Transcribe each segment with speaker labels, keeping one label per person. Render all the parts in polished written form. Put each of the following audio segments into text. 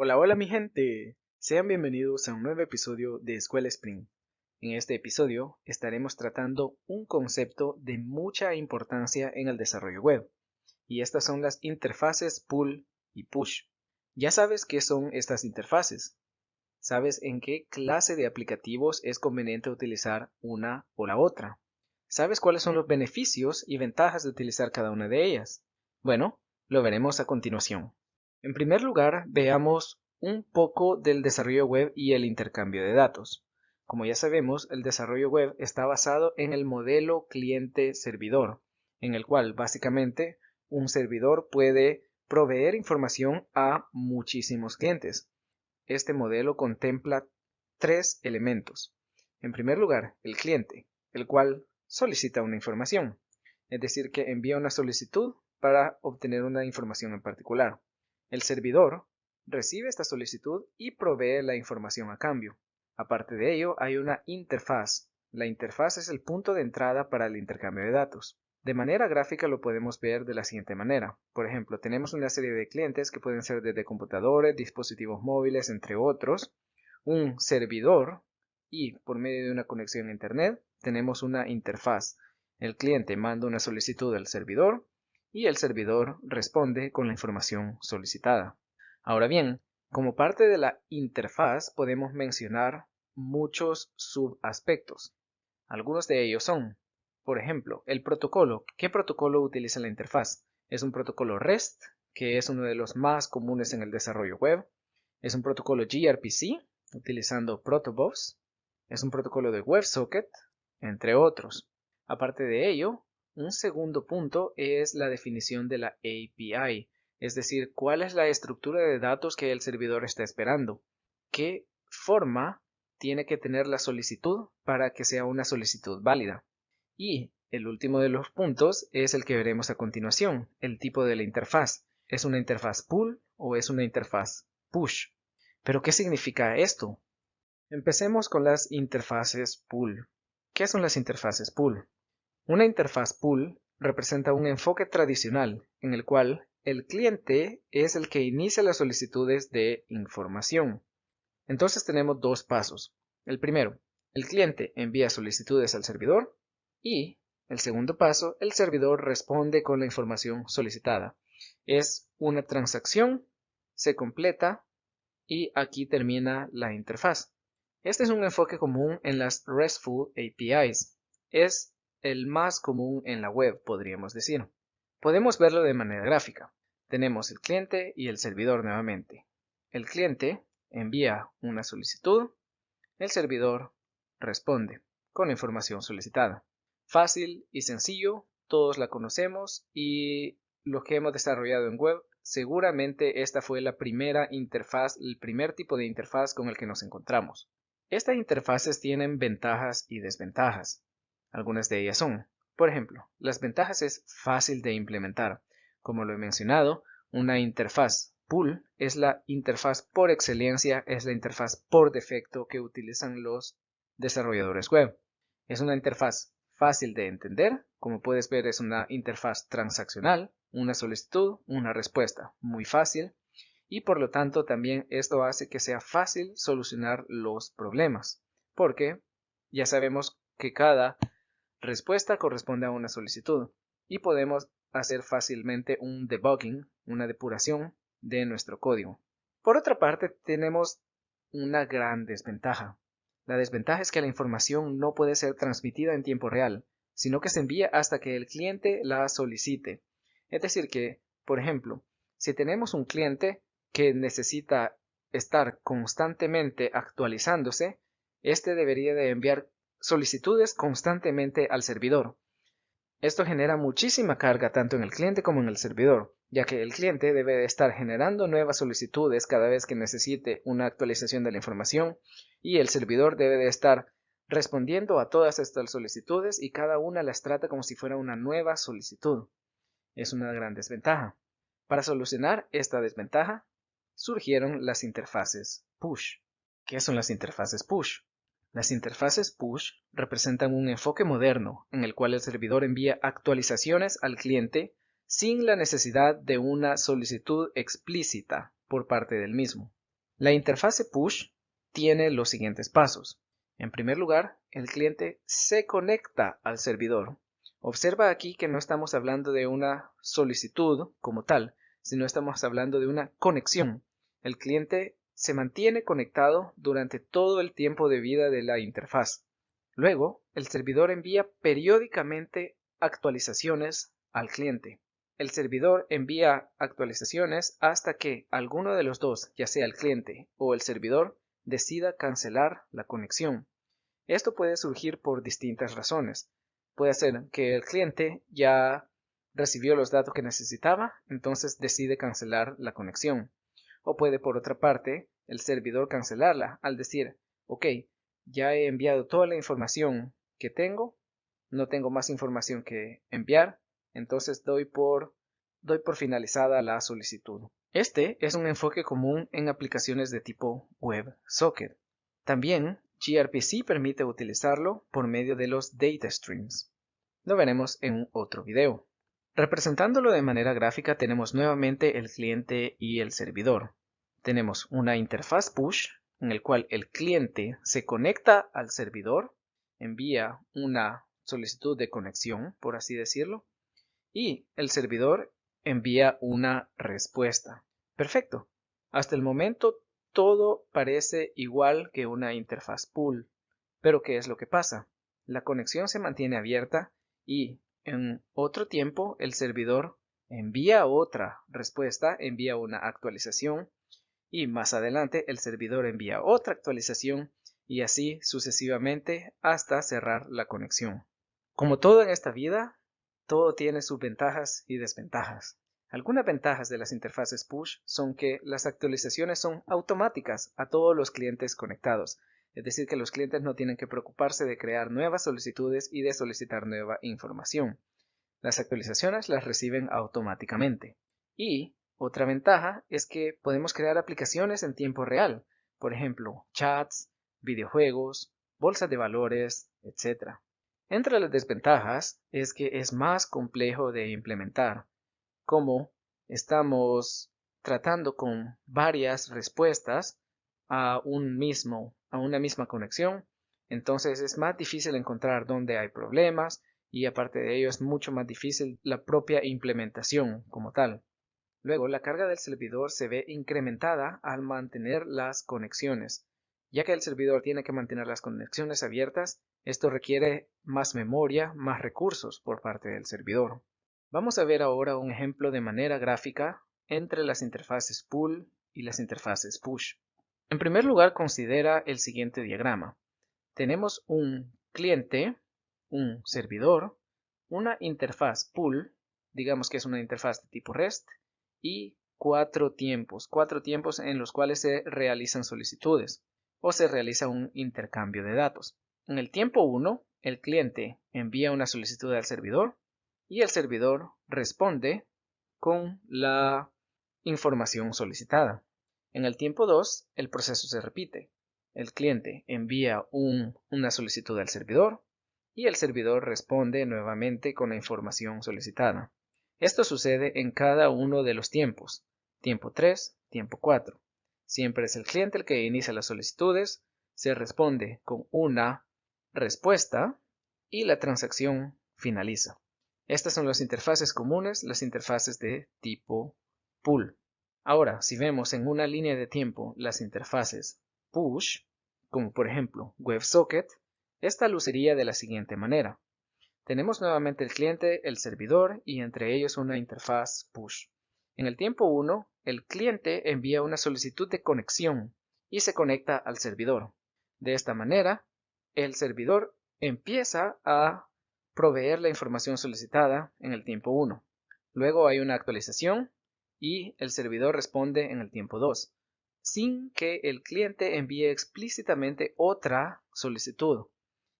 Speaker 1: Hola, hola mi gente. Sean bienvenidos a un nuevo episodio de Escuela Spring. En este episodio estaremos tratando un concepto de mucha importancia en el desarrollo web, y estas son las interfaces pull y push. Ya sabes qué son estas interfaces. ¿Sabes en qué clase de aplicativos es conveniente utilizar una o la otra? ¿Sabes cuáles son los beneficios y ventajas de utilizar cada una de ellas? Bueno, lo veremos a continuación. En primer lugar, veamos un poco del desarrollo web y el intercambio de datos. Como ya sabemos, el desarrollo web está basado en el modelo cliente-servidor, en el cual básicamente un servidor puede proveer información a muchísimos clientes. Este modelo contempla tres elementos. En primer lugar, el cliente, el cual solicita una información, es decir, que envía una solicitud para obtener una información en particular. El servidor recibe esta solicitud y provee la información a cambio. Aparte de ello, hay una interfaz. La interfaz es el punto de entrada para el intercambio de datos. De manera gráfica lo podemos ver de la siguiente manera. Por ejemplo, tenemos una serie de clientes que pueden ser desde computadores, dispositivos móviles, entre otros, un servidor y por medio de una conexión a Internet tenemos una interfaz. El cliente manda una solicitud al servidor y el servidor responde con la información solicitada. Ahora bien, como parte de la interfaz podemos mencionar muchos subaspectos. Algunos de ellos son, por ejemplo, el protocolo. ¿Qué protocolo utiliza la interfaz? Es un protocolo REST, que es uno de los más comunes en el desarrollo web. Es un protocolo gRPC, utilizando protobufs. Es un protocolo de WebSocket, entre otros. Aparte de ello, un segundo punto es la definición de la API, es decir, cuál es la estructura de datos que el servidor está esperando, qué forma tiene que tener la solicitud para que sea una solicitud válida. Y el último de los puntos es el que veremos a continuación, el tipo de la interfaz. ¿Es una interfaz pull o es una interfaz push? ¿Pero qué significa esto? Empecemos con las interfaces pull. ¿Qué son las interfaces pull? Una interfaz pull representa un enfoque tradicional en el cual el cliente es el que inicia las solicitudes de información. Entonces tenemos dos pasos. El primero, el cliente envía solicitudes al servidor y el segundo paso, el servidor responde con la información solicitada. Es una transacción, se completa y aquí termina la interfaz. Este es un enfoque común en las RESTful APIs. Es el más común en la web, podríamos decir. Podemos verlo de manera gráfica. Tenemos el cliente y el servidor nuevamente. El cliente envía una solicitud, el servidor responde con la información solicitada. Fácil y sencillo, todos la conocemos y los que hemos desarrollado en web, seguramente esta fue la primera interfaz, el primer tipo de interfaz con el que nos encontramos. Estas interfaces tienen ventajas y desventajas. Algunas de ellas son, por ejemplo, las ventajas es fácil de implementar. Como lo he mencionado, una interfaz pull es la interfaz por excelencia, es la interfaz por defecto que utilizan los desarrolladores web. Es una interfaz fácil de entender, como puedes ver es una interfaz transaccional, una solicitud, una respuesta, muy fácil, y por lo tanto también esto hace que sea fácil solucionar los problemas, porque ya sabemos que cada respuesta corresponde a una solicitud y podemos hacer fácilmente un debugging, una depuración de nuestro código. Por otra parte, tenemos una gran desventaja. La desventaja es que la información no puede ser transmitida en tiempo real, sino que se envía hasta que el cliente la solicite. Es decir que, por ejemplo, si tenemos un cliente que necesita estar constantemente actualizándose, este debería de enviar solicitudes constantemente al servidor. Esto genera muchísima carga tanto en el cliente como en el servidor, ya que el cliente debe de estar generando nuevas solicitudes cada vez que necesite una actualización de la información y el servidor debe de estar respondiendo a todas estas solicitudes y cada una las trata como si fuera una nueva solicitud. Es una gran desventaja. Para solucionar esta desventaja, surgieron las interfaces push. ¿Qué son las interfaces push? Las interfaces push representan un enfoque moderno en el cual el servidor envía actualizaciones al cliente sin la necesidad de una solicitud explícita por parte del mismo. La interfase push tiene los siguientes pasos. En primer lugar, el cliente se conecta al servidor. Observa aquí que no estamos hablando de una solicitud como tal, sino estamos hablando de una conexión. El cliente se mantiene conectado durante todo el tiempo de vida de la interfaz. Luego, el servidor envía periódicamente actualizaciones al cliente. El servidor envía actualizaciones hasta que alguno de los dos, ya sea el cliente o el servidor, decida cancelar la conexión. Esto puede surgir por distintas razones. Puede ser que el cliente ya recibió los datos que necesitaba, entonces decide cancelar la conexión. O puede, por otra parte, el servidor cancelarla al decir, ok, ya he enviado toda la información que tengo, no tengo más información que enviar, entonces doy por finalizada la solicitud. Este es un enfoque común en aplicaciones de tipo WebSocket. También gRPC permite utilizarlo por medio de los data streams. Lo veremos en otro video. Representándolo de manera gráfica tenemos nuevamente el cliente y el servidor. Tenemos una interfaz push en el cual el cliente se conecta al servidor, envía una solicitud de conexión, por así decirlo, y el servidor envía una respuesta. Perfecto. Hasta el momento todo parece igual que una interfaz pull. Pero ¿qué es lo que pasa? La conexión se mantiene abierta y en otro tiempo el servidor envía otra respuesta, envía una actualización y más adelante el servidor envía otra actualización y así sucesivamente hasta cerrar la conexión. Como todo en esta vida, todo tiene sus ventajas y desventajas. Algunas ventajas de las interfaces push son que las actualizaciones son automáticas a todos los clientes conectados, es decir, que los clientes no tienen que preocuparse de crear nuevas solicitudes y de solicitar nueva información. Las actualizaciones las reciben automáticamente. Y otra ventaja es que podemos crear aplicaciones en tiempo real, por ejemplo, chats, videojuegos, bolsas de valores, etc. Entre las desventajas es que es más complejo de implementar, como estamos tratando con varias respuestas a una misma conexión, entonces es más difícil encontrar dónde hay problemas y aparte de ello es mucho más difícil la propia implementación como tal. Luego, la carga del servidor se ve incrementada al mantener las conexiones. Ya que el servidor tiene que mantener las conexiones abiertas, esto requiere más memoria, más recursos por parte del servidor. Vamos a ver ahora un ejemplo de manera gráfica entre las interfaces pull y las interfaces push. En primer lugar, considera el siguiente diagrama. Tenemos un cliente, un servidor, una interfaz pull, digamos que es una interfaz de tipo REST, y cuatro tiempos en los cuales se realizan solicitudes o se realiza un intercambio de datos. En el tiempo 1, el cliente envía una solicitud al servidor y el servidor responde con la información solicitada. En el tiempo 2, el proceso se repite. El cliente envía una solicitud al servidor y el servidor responde nuevamente con la información solicitada. Esto sucede en cada uno de los tiempos. Tiempo 3, tiempo 4. Siempre es el cliente el que inicia las solicitudes, se responde con una respuesta y la transacción finaliza. Estas son las interfaces comunes, las interfaces de tipo pull. Ahora, si vemos en una línea de tiempo las interfaces push, como por ejemplo WebSocket, esta luciría de la siguiente manera. Tenemos nuevamente el cliente, el servidor y entre ellos una interfaz push. En el tiempo 1, el cliente envía una solicitud de conexión y se conecta al servidor. De esta manera, el servidor empieza a proveer la información solicitada en el tiempo 1. Luego hay una actualización y el servidor responde en el tiempo 2, sin que el cliente envíe explícitamente otra solicitud.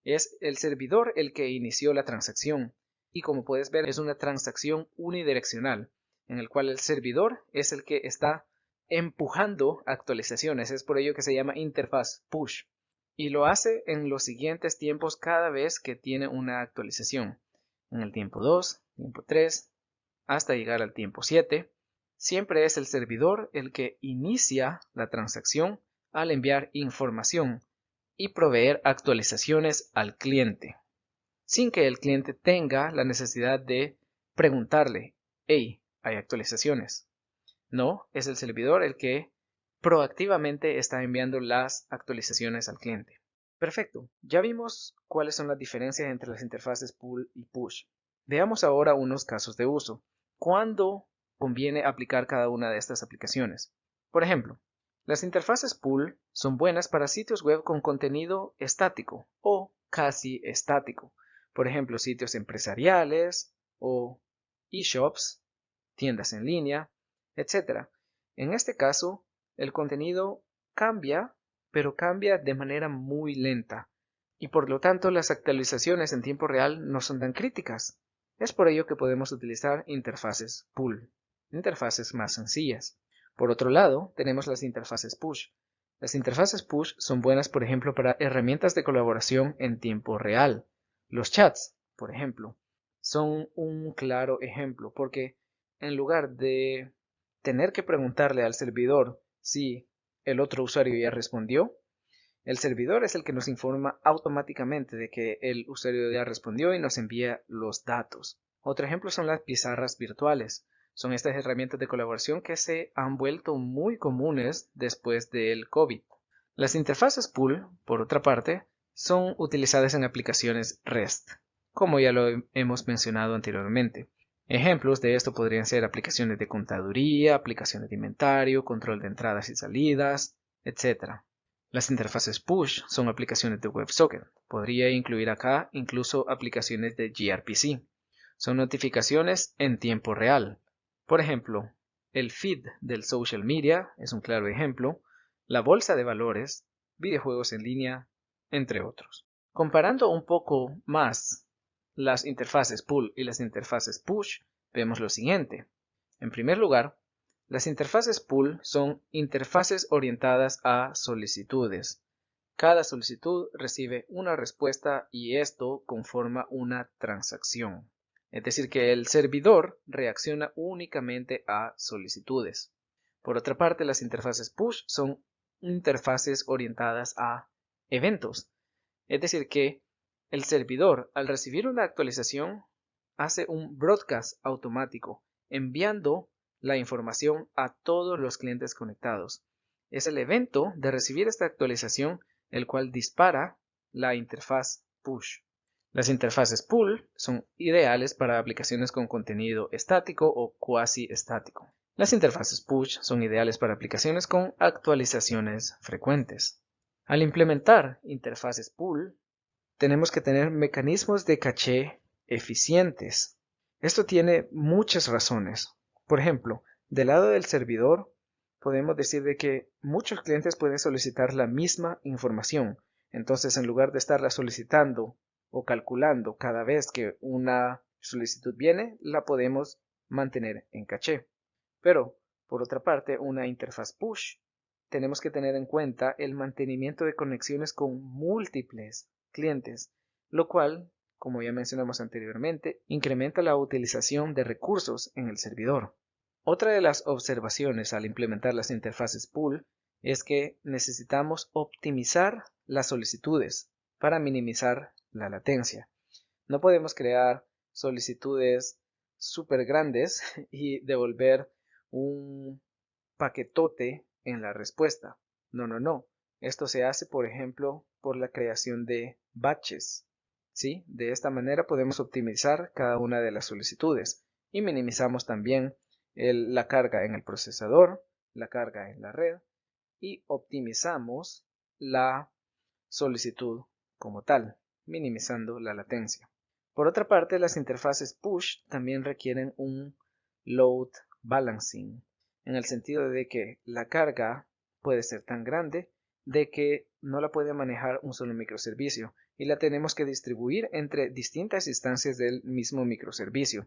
Speaker 1: Es el servidor el que inició la transacción y como puedes ver es una transacción unidireccional en el cual el servidor es el que está empujando actualizaciones. Es por ello que se llama interfaz push y lo hace en los siguientes tiempos cada vez que tiene una actualización. En el tiempo 2, tiempo 3, hasta llegar al tiempo 7 Siempre es el servidor el que inicia la transacción al enviar información y proveer actualizaciones al cliente, sin que el cliente tenga la necesidad de preguntarle, hey, ¿hay actualizaciones? No, es el servidor el que proactivamente está enviando las actualizaciones al cliente. Perfecto, ya vimos cuáles son las diferencias entre las interfaces pull y push. Veamos ahora unos casos de uso. ¿Cuándo conviene aplicar cada una de estas aplicaciones? Por ejemplo, las interfaces pull son buenas para sitios web con contenido estático o casi estático. Por ejemplo, sitios empresariales o e-shops, tiendas en línea, etc. En este caso, el contenido cambia, pero cambia de manera muy lenta, y por lo tanto las actualizaciones en tiempo real no son tan críticas. Es por ello que podemos utilizar interfaces pull, interfaces más sencillas. Por otro lado, tenemos las interfaces push. Las interfaces push son buenas, por ejemplo, para herramientas de colaboración en tiempo real. Los chats, por ejemplo, son un claro ejemplo, porque en lugar de tener que preguntarle al servidor si el otro usuario ya respondió, el servidor es el que nos informa automáticamente de que el usuario ya respondió y nos envía los datos. Otro ejemplo son las pizarras virtuales. Son estas herramientas de colaboración que se han vuelto muy comunes después del COVID. Las interfaces pull, por otra parte, son utilizadas en aplicaciones REST, como ya lo hemos mencionado anteriormente. Ejemplos de esto podrían ser aplicaciones de contaduría, aplicaciones de inventario, control de entradas y salidas, etc. Las interfaces push son aplicaciones de WebSocket. Podría incluir acá incluso aplicaciones de gRPC. Son notificaciones en tiempo real. Por ejemplo, el feed del social media es un claro ejemplo, la bolsa de valores, videojuegos en línea, entre otros. Comparando un poco más las interfaces pull y las interfaces push, vemos lo siguiente. En primer lugar, las interfaces pull son interfaces orientadas a solicitudes. Cada solicitud recibe una respuesta y esto conforma una transacción. Es decir, que el servidor reacciona únicamente a solicitudes. Por otra parte, las interfaces push son interfaces orientadas a eventos. Es decir, que el servidor, al recibir una actualización, hace un broadcast automático, enviando la información a todos los clientes conectados. Es el evento de recibir esta actualización el cual dispara la interfaz push. Las interfaces pull son ideales para aplicaciones con contenido estático o cuasi estático. Las interfaces push son ideales para aplicaciones con actualizaciones frecuentes. Al implementar interfaces pull, tenemos que tener mecanismos de caché eficientes. Esto tiene muchas razones. Por ejemplo, del lado del servidor, podemos decir de que muchos clientes pueden solicitar la misma información. Entonces, en lugar de estarla solicitando o calculando cada vez que una solicitud viene, la podemos mantener en caché. Pero, por otra parte, una interfaz push, tenemos que tener en cuenta el mantenimiento de conexiones con múltiples clientes, lo cual, como ya mencionamos anteriormente, incrementa la utilización de recursos en el servidor. Otra de las observaciones al implementar las interfaces pull es que necesitamos optimizar las solicitudes para minimizar la latencia. No podemos crear solicitudes súper grandes y devolver un paquetote en la respuesta. No. Esto se hace, por ejemplo, por la creación de batches. ¿Sí? De esta manera podemos optimizar cada una de las solicitudes y minimizamos también la carga en el procesador, la carga en la red y optimizamos la solicitud como tal, minimizando la latencia. Por otra parte, las interfaces push también requieren un load balancing, en el sentido de que la carga puede ser tan grande de que no la puede manejar un solo microservicio y la tenemos que distribuir entre distintas instancias del mismo microservicio.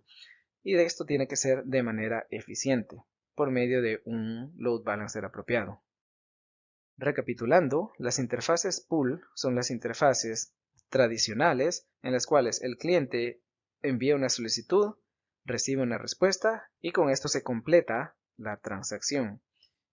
Speaker 1: Y de esto tiene que ser de manera eficiente, por medio de un load balancer apropiado. Recapitulando, las interfaces pull son las interfaces tradicionales en las cuales el cliente envía una solicitud, recibe una respuesta y con esto se completa la transacción.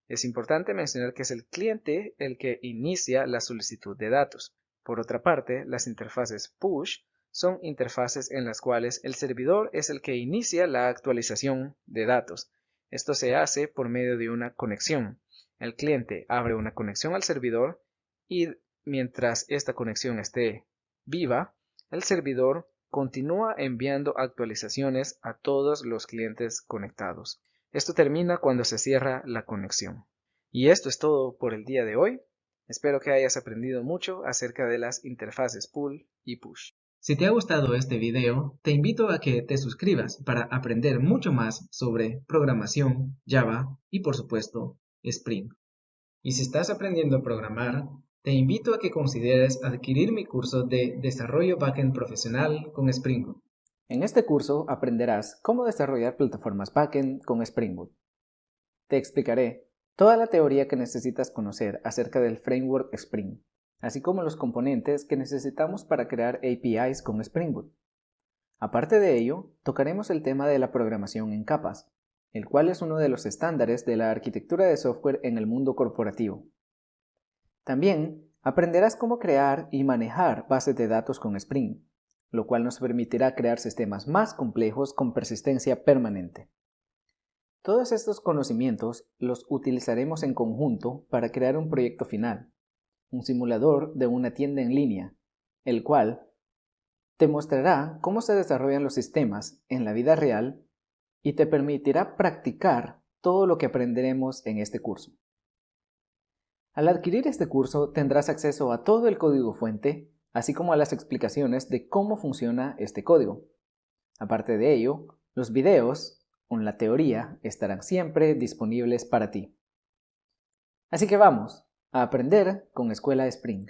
Speaker 1: Es importante mencionar que es el cliente el que inicia la solicitud de datos. Por otra parte, las interfaces push son interfaces en las cuales el servidor es el que inicia la actualización de datos. Esto se hace por medio de una conexión. El cliente abre una conexión al servidor y mientras esta conexión esté viva, el servidor continúa enviando actualizaciones a todos los clientes conectados. Esto termina cuando se cierra la conexión. Y esto es todo por el día de hoy. Espero que hayas aprendido mucho acerca de las interfaces pull y push.
Speaker 2: Si te ha gustado este video, te invito a que te suscribas para aprender mucho más sobre programación, Java y por supuesto Spring. Y si estás aprendiendo a programar, te invito a que consideres adquirir mi curso de Desarrollo Backend Profesional con Spring Boot.
Speaker 1: En este curso aprenderás cómo desarrollar plataformas backend con Spring Boot. Te explicaré toda la teoría que necesitas conocer acerca del framework Spring, así como los componentes que necesitamos para crear APIs con Spring Boot. Aparte de ello, tocaremos el tema de la programación en capas, el cual es uno de los estándares de la arquitectura de software en el mundo corporativo. También aprenderás cómo crear y manejar bases de datos con Spring, lo cual nos permitirá crear sistemas más complejos con persistencia permanente. Todos estos conocimientos los utilizaremos en conjunto para crear un proyecto final, un simulador de una tienda en línea, el cual te mostrará cómo se desarrollan los sistemas en la vida real y te permitirá practicar todo lo que aprenderemos en este curso. Al adquirir este curso tendrás acceso a todo el código fuente, así como a las explicaciones de cómo funciona este código. Aparte de ello, los videos con la teoría estarán siempre disponibles para ti. Así que vamos a aprender con Escuela Spring.